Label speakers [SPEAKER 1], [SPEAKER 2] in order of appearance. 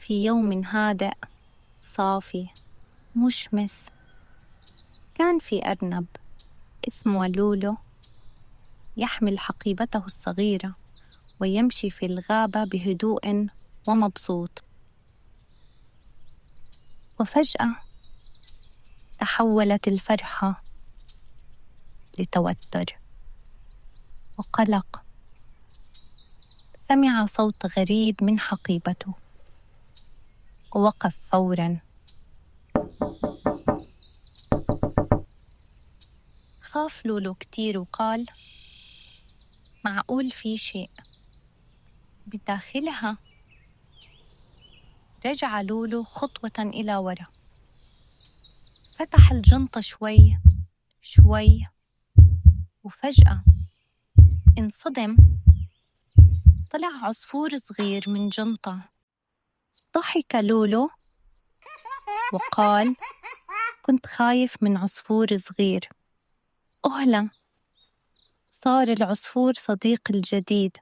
[SPEAKER 1] في يوم هادئ صافي مشمس، كان في أرنب اسمه لولو يحمل حقيبته الصغيرة ويمشي في الغابة بهدوء ومبسوط. وفجأة تحولت الفرحة لتوتر وقلق. سمع صوت غريب من حقيبته ووقف فوراً. خاف لولو كتير وقال: معقول في شيء بداخلها؟ رجع لولو خطوة إلى وراء، فتح الجنطة شوي شوي، وفجأة انصدم. طلع عصفور صغير من جنطة. ضحك لولو وقال: كنت خايف من عصفور صغير. أهلا، صار العصفور صديق الجديد